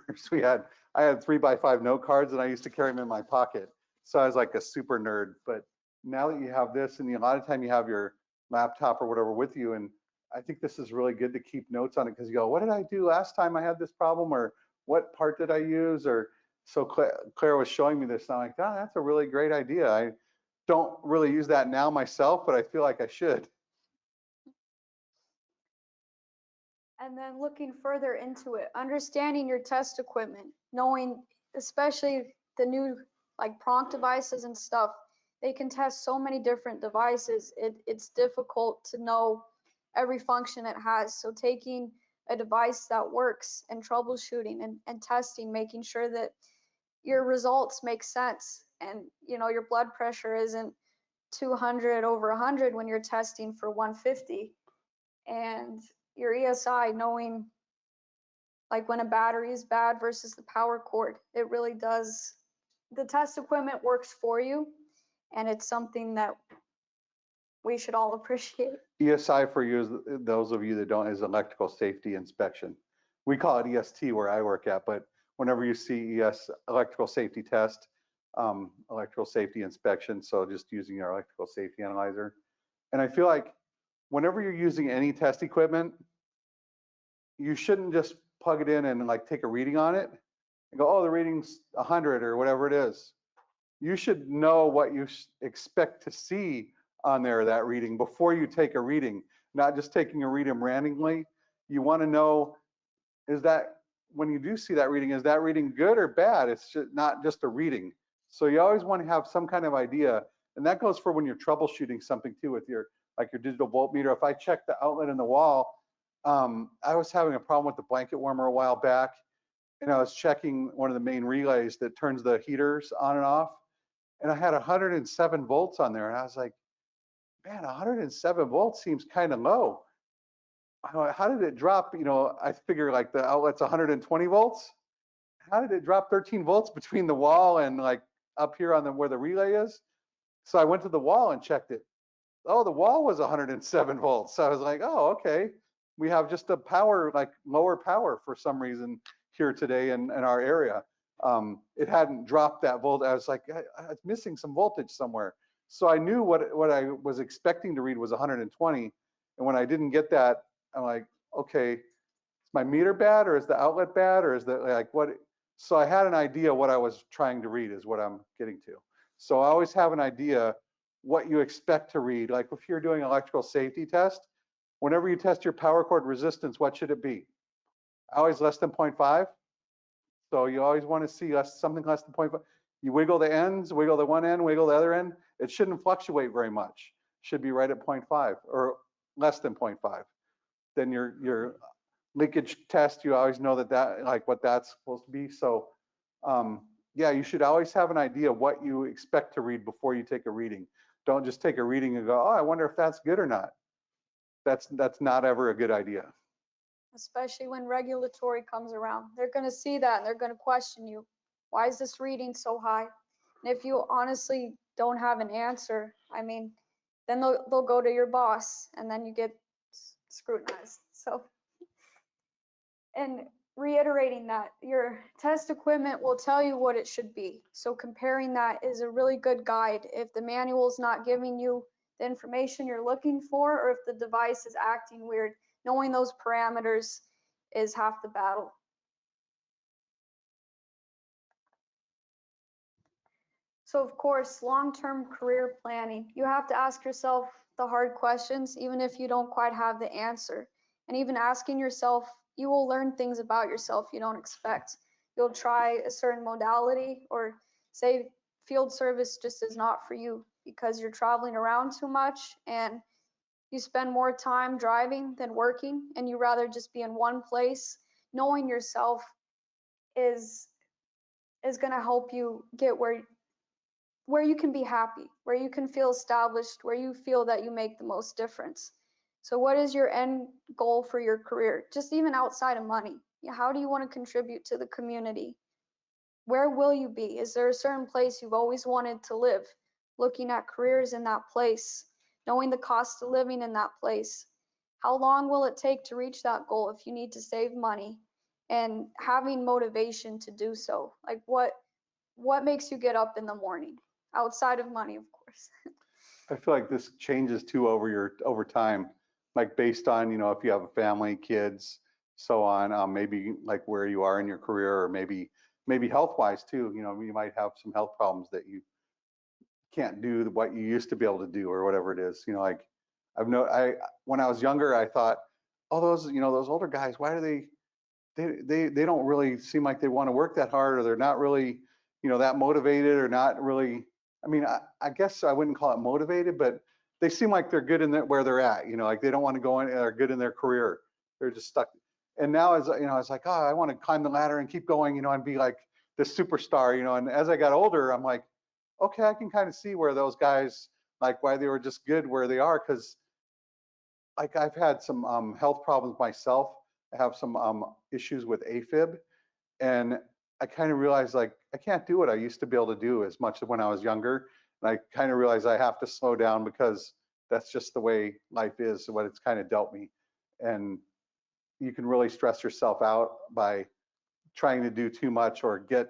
I had 3x5 note cards and I used to carry them in my pocket. So I was like a super nerd. But now that you have this, and a lot of time you have your laptop or whatever with you, and I think this is really good to keep notes on it because you go, what did I do last time I had this problem, or what part did I use? Or so Claire was showing me this, and I'm like, oh, that's a really great idea. I don't really use that now myself, but I feel like I should. And then looking further into it, understanding your test equipment, knowing especially the new like Pronk devices and stuff, they can test so many different devices. It's difficult to know every function it has. So taking a device that works and troubleshooting and testing, making sure that your results make sense and your blood pressure isn't 200 over 100 when you're testing for 150, and your ESI, knowing like when a battery is bad versus the power cord. It really does. The test equipment works for you, and it's something that we should all appreciate. ESI for you, those of you that don't, is electrical safety inspection. We call it EST where I work at, but whenever you see electrical safety test, electrical safety inspection, so just using your electrical safety analyzer. And I feel like whenever you're using any test equipment, you shouldn't just plug it in and like take a reading on it and go, oh, the reading's 100 or whatever it is. You should know what you expect to see on there, that reading, before you take a reading, not just taking a reading randomly. You want to know, is that, when you do see that reading, is that reading good or bad? It's just not just a reading. So you always want to have some kind of idea. And that goes for when you're troubleshooting something too with your, like your digital voltmeter. If I check the outlet in the wall, I was having a problem with the blanket warmer a while back, and I was checking one of the main relays that turns the heaters on and off, and I had 107 volts on there, and I was like, man, 107 volts seems kind of low. How did it drop? I figure like the outlet's 120 volts. How did it drop 13 volts between the wall and like up here on where the relay is? So I went to the wall and checked it. Oh, the wall was 107 volts. So I was like, oh, okay. We have just a power, like lower power for some reason here today in our area. It hadn't dropped that volt. I was like, I was missing some voltage somewhere. So I knew what I was expecting to read was 120. And when I didn't get that, I'm like, okay, is my meter bad, or is the outlet bad, or is that like what? So I had an idea what I was trying to read is what I'm getting to. So I always have an idea what you expect to read. Like if you're doing an electrical safety test, whenever you test your power cord resistance, what should it be? Always less than 0.5. So you always want to see something less than 0.5. You wiggle the ends, wiggle the one end, wiggle the other end. It shouldn't fluctuate very much. Should be right at 0.5 or less than 0.5. Then your leakage test, you always know that like what that's supposed to be. So yeah, you should always have an idea what you expect to read before you take a reading. Don't just take a reading and go, oh, I wonder if that's good or not. That's not ever a good idea. Especially when regulatory comes around. They're going to see that and they're going to question you. Why is this reading so high? And if you honestly don't have an answer, I mean, then they'll go to your boss and then you get scrutinized. So, and reiterating that, your test equipment will tell you what it should be. So comparing that is a really good guide. If the manual's not giving you the information you're looking for, or if the device is acting weird, knowing those parameters is half the battle. So of course, long-term career planning, you have to ask yourself the hard questions, even if you don't quite have the answer. And even asking yourself, you will learn things about yourself you don't expect. You'll try a certain modality, or say field service just is not for you because you're traveling around too much and you spend more time driving than working, and you rather just be in one place. Knowing yourself is going to help you get where you can be happy, where you can feel established, where you feel that you make the most difference. So what is your end goal for your career? Just even outside of money. How do you want to contribute to the community? Where will you be? Is there a certain place you've always wanted to live? Looking at careers in that place, knowing the cost of living in that place. How long will it take to reach that goal if you need to save money? And having motivation to do so. Like what makes you get up in the morning? Outside of money, of course. I feel like this changes too over time, like based on, if you have a family, kids, so on, maybe like where you are in your career, or maybe health-wise too. You might have some health problems that you can't do what you used to be able to do, or whatever it is. Like when I was younger, I thought, oh, those older guys, why do they don't really seem like they want to work that hard, or they're not really, that motivated, or not really. I mean, I guess I wouldn't call it motivated, but they seem like they're good in where they're at. Like they don't want to go in, they're good in their career. They're just stuck. And now, as it's like, oh, I want to climb the ladder and keep going, and be like this superstar, And as I got older, I'm like, okay, I can kind of see where those guys, like why they were just good where they are, because like I've had some health problems myself. I have some issues with AFib, and I kind of realized like I can't do what I used to be able to do as much as when I was younger. And I kind of realized I have to slow down, because that's just the way life is, what it's kind of dealt me. And you can really stress yourself out by trying to do too much, or get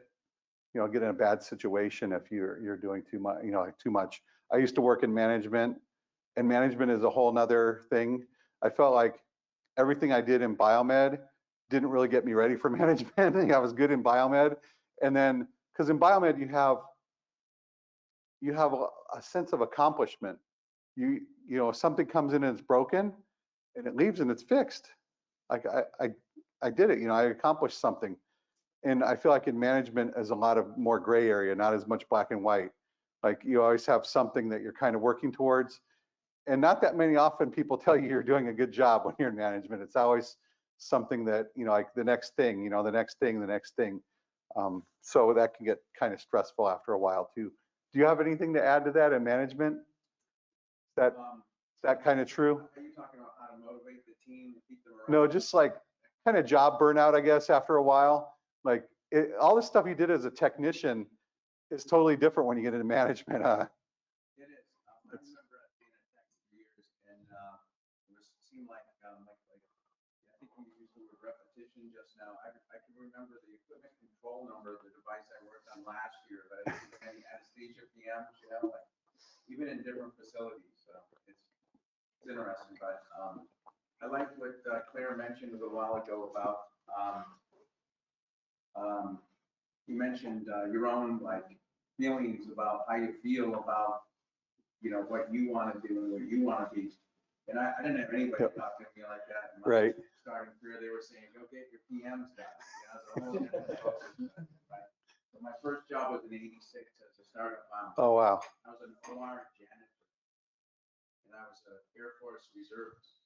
in a bad situation if you're doing too much, like too much. I used to work in management, and management is a whole nother thing. I felt like everything I did in biomed didn't really get me ready for management. I was good in biomed, and then because in biomed you have a sense of accomplishment. If something comes in and it's broken, and it leaves and it's fixed. Like I did it. I accomplished something. And I feel like in management is a lot of more gray area, not as much black and white. Like you always have something that you're kind of working towards. And not that many often people tell you you're doing a good job when you're in management. It's always something that, like the next thing, the next thing, the next thing. So that can get kind of stressful after a while too. Do you have anything to add to that in management? Is that kind of true? Are you talking about how to motivate the team to keep them around? No, just like kind of job burnout, I guess, after a while. Like all the stuff you did as a technician is totally different when you get into management. It is. I remember being a tech for years, and it seemed like I think you used the word repetition just now. I can remember the equipment control number of the device I worked on last year, but I didn't have any anesthesia PMs, like even in different facilities. It's interesting, but mentioned a little while ago about, you mentioned your own like feelings about how you feel about, what you want to do and what you want to be. And I didn't have anybody Yep. talk to me like that in my Right. starting career. They were saying, go get your PMs done. It's a whole different focus, right? So my first job was in '86 as a startup mom. Oh, wow. I was an OR janitor, and I was an Air Force reservist.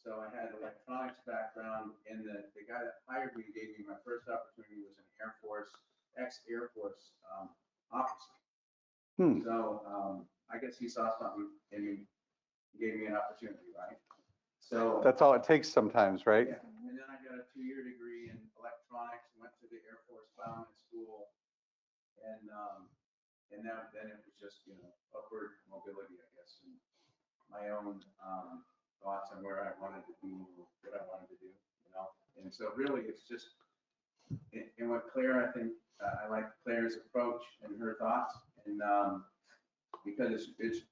So I had electronics background, and the guy that hired me gave me my first opportunity was an Air Force, ex-Air Force officer. So I guess he saw something in me, gave me an opportunity, right? So That's all it takes sometimes, right? yeah. And then I got a 2-year degree in electronics, went to the Air Force Bowman School, and then it was just, upward mobility, I guess, and my own thoughts on where I wanted to be, what I wanted to do, And so really, it's just, and what Claire, I think, I like Claire's approach and her thoughts, and because it's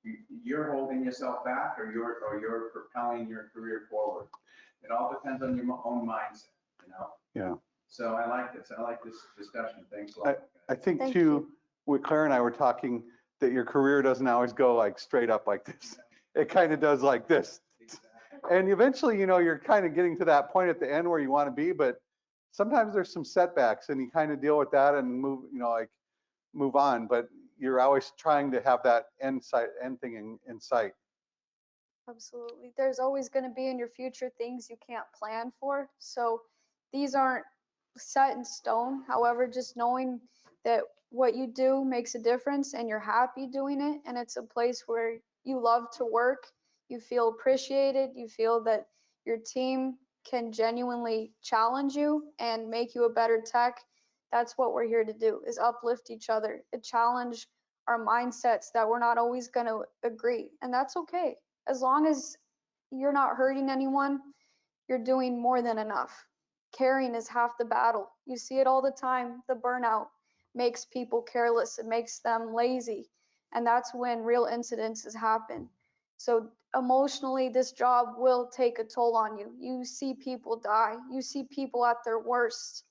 you're holding yourself back, or you're propelling your career forward. It all depends on your own mindset, Yeah. So I like this discussion. Thanks a lot. I think Thank too, you. what Claire and I were talking, that your career doesn't always go like straight up like this. It kind of does like this. Exactly. And eventually, you're kind of getting to that point at the end where you want to be, but sometimes there's some setbacks and you kind of deal with that and move on. But you're always trying to have that end thing in sight. Absolutely. There's always going to be in your future things you can't plan for. So these aren't set in stone. However, just knowing that what you do makes a difference and you're happy doing it, and it's a place where you love to work, you feel appreciated, you feel that your team can genuinely challenge you and make you a better tech. That's what we're here to do, is uplift each other, to challenge our mindsets that we're not always going to agree. And that's okay. As long as you're not hurting anyone, you're doing more than enough. Caring is half the battle. You see it all the time. The burnout makes people careless, it makes them lazy, and that's when real incidences happen. So emotionally, this job will take a toll on you. You see people die, you see people at their worst,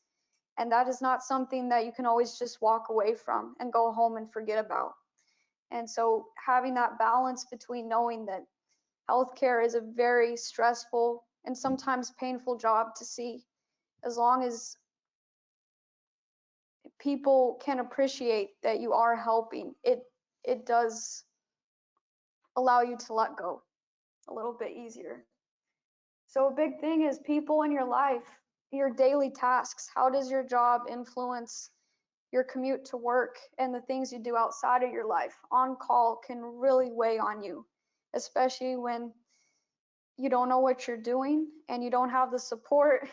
and that is not something that you can always just walk away from and go home and forget about. And so having that balance between knowing that healthcare is a very stressful and sometimes painful job to see. As long as people can appreciate that you are helping, it does allow you to let go a little bit easier. So a big thing is people in your life, your daily tasks. How does your job influence your commute to work and the things you do outside of your life? On call can really weigh on you, especially when you don't know what you're doing and you don't have the support.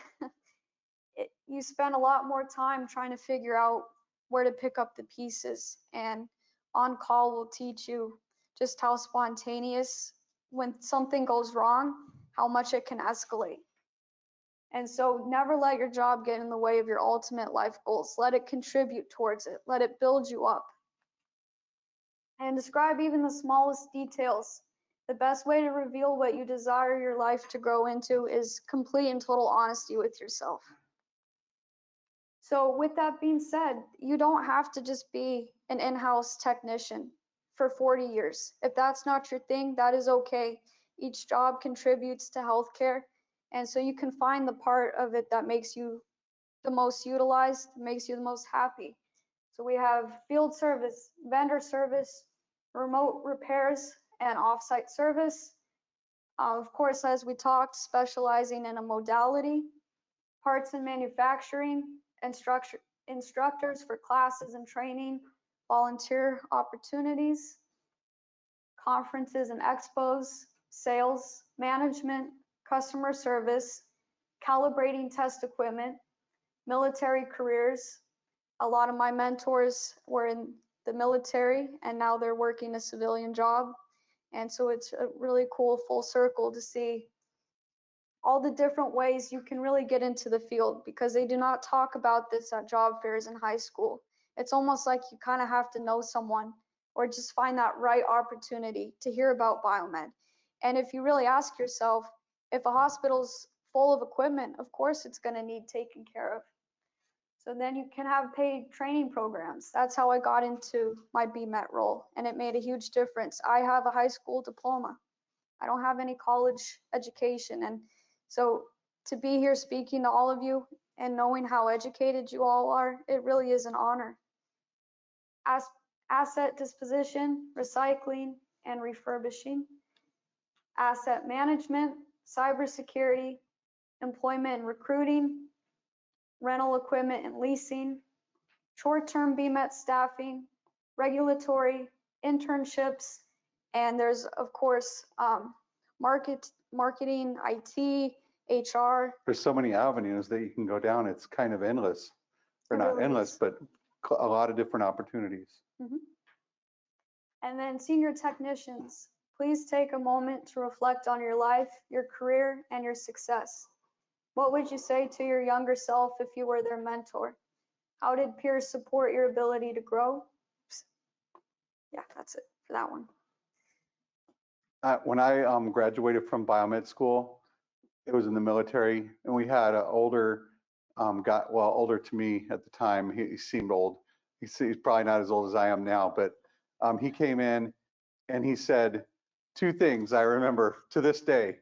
You spend a lot more time trying to figure out where to pick up the pieces, and on call will teach you just how spontaneous, when something goes wrong, how much it can escalate. And so never let your job get in the way of your ultimate life goals. Let it contribute towards it. Let it build you up. And describe even the smallest details. The best way to reveal what you desire your life to grow into is complete and total honesty with yourself. So with that being said, you don't have to just be an in-house technician for 40 years. If that's not your thing, that is okay. Each job contributes to healthcare, and so you can find the part of it that makes you the most utilized, makes you the most happy. So we have field service, vendor service, remote repairs, and offsite service. Of course, as we talked, specializing in a modality, parts and manufacturing, instructors for classes and training, volunteer opportunities, conferences and expos, sales, management, customer service, calibrating test equipment, military careers. A lot of my mentors were in the military and now they're working a civilian job. And so it's a really cool full circle to see all the different ways you can really get into the field, because they do not talk about this at job fairs in high school. It's almost like you kind of have to know someone or just find that right opportunity to hear about biomed. And if you really ask yourself, if a hospital's full of equipment, of course it's going to need taken care of. So then you can have paid training programs. That's how I got into my BMET role, and it made a huge difference. I have a high school diploma. I don't have any college education, and so to be here speaking to all of you and knowing how educated you all are, it really is an honor. Asset disposition, recycling, and refurbishing, asset management, cybersecurity, employment and recruiting, rental equipment and leasing, short-term BMET staffing, regulatory, internships, and there's, of course, marketing, IT, HR. There's so many avenues that you can go down. It's kind of endless, or It not really endless, is. but a lot of different opportunities. And then senior technicians, please take a moment to reflect on your life, your career, and your success. What would you say to your younger self if you were their mentor? How did peers support your ability to grow? Yeah, that's it for that one. When I graduated from biomed school, it was in the military, and we had an older guy, well, older to me at the time. He seemed old. He's probably not as old as I am now, but he came in and he said two things I remember to this day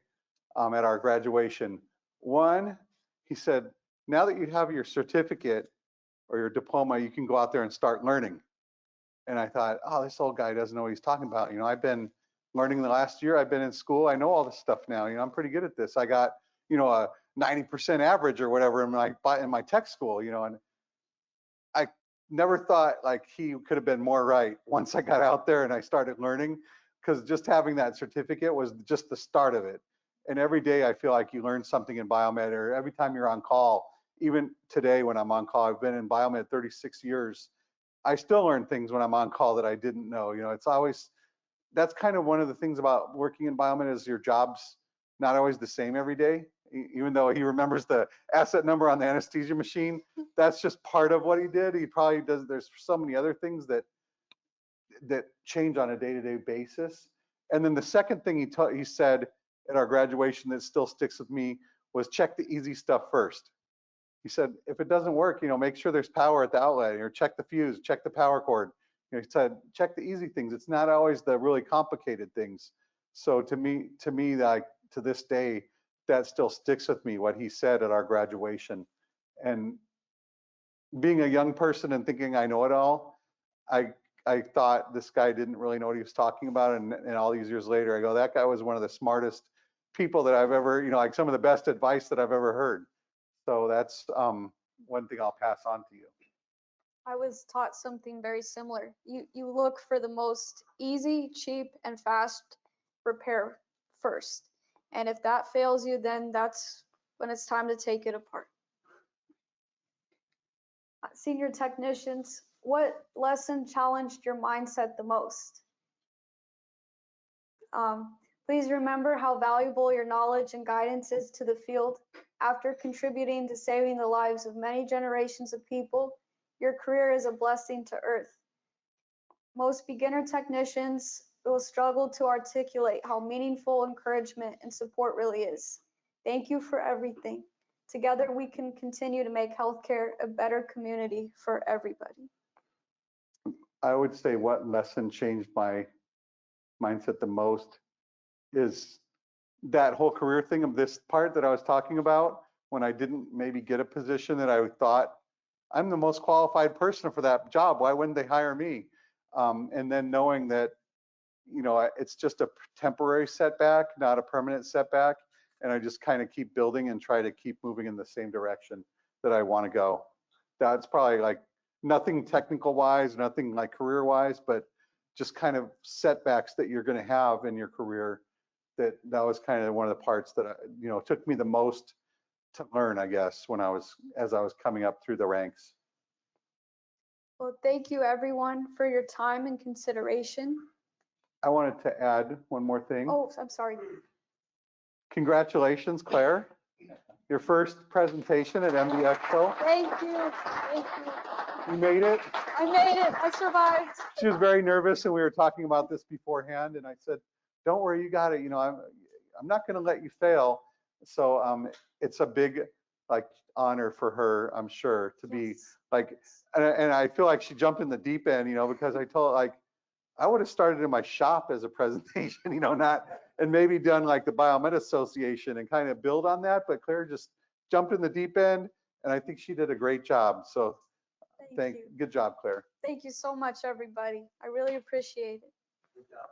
at our graduation. One, he said, now that you have your certificate or your diploma, you can go out there and start learning. And I thought, oh, this old guy doesn't know what he's talking about. You know, I've been learning the last year. I've been in school. I know all this stuff now. You know, I'm pretty good at this. I got, you know, a 90% average or whatever in my tech school, you know, and I never thought like he could have been more right once I got out there and I started learning, because just having that certificate was just the start of it. And every day I feel like you learn something in biomed, or every time you're on call, even today when I'm on call, I've been in biomed 36 years. I still learn things when I'm on call that I didn't know. You know, it's always, that's kind of one of the things about working in biomed is your job's not always the same every day. Even though he remembers the asset number on the anesthesia machine, that's just part of what he did. He probably does, there's so many other things that change on a day-to-day basis. And then the second thing he said at our graduation that still sticks with me was check the easy stuff first. He said, if it doesn't work, you know, make sure there's power at the outlet, or check the fuse, check the power cord. You know, he said, check the easy things. It's not always the really complicated things. So to me, like to this day, that still sticks with me, what he said at our graduation. And being a young person and thinking I know it all, I thought this guy didn't really know what he was talking about. And all these years later, I go, that guy was one of the smartest people that I've ever, you know, like some of the best advice that I've ever heard. So that's one thing I'll pass on to you. I was taught something very similar. You look for the most easy, cheap, and fast repair first. And if that fails you, then that's when it's time to take it apart. Senior technicians, what lesson challenged your mindset the most? Please remember how valuable your knowledge and guidance is to the field. After contributing to saving the lives of many generations of people, your career is a blessing to Earth. Most beginner technicians will struggle to articulate how meaningful encouragement and support really is. Thank you for everything. Together, we can continue to make healthcare a better community for everybody. I would say what lesson changed my mindset the most is that whole career thing of this part that I was talking about, when I didn't maybe get a position that I thought I'm the most qualified person for that job. Why wouldn't they hire me? And then knowing that, you know, it's just a temporary setback, not a permanent setback. And I just kind of keep building and try to keep moving in the same direction that I want to go. That's probably like nothing technical wise, nothing like career wise, but just kind of setbacks that you're going to have in your career. That was kind of one of the parts that, you know, took me the most to learn, I guess, as I was coming up through the ranks. Well, thank you everyone for your time and consideration. I wanted to add one more thing. Oh, I'm sorry. Congratulations, Claire. Your first presentation at MD Expo. Thank you. Thank you. You made it. I made it. I survived. She was very nervous, and we were talking about this beforehand, and I said, don't worry, you got it. You know, I'm not going to let you fail. So it's a big like honor for her, I'm sure, to be Yes. like, and I feel like she jumped in the deep end, because I told like I would have started in my shop as a presentation, not and maybe done like the BioMed Association and kind of build on that. But Claire just jumped in the deep end, and I think she did a great job. So Thank you. good job, Claire. Thank you so much, everybody. I really appreciate it. Good job.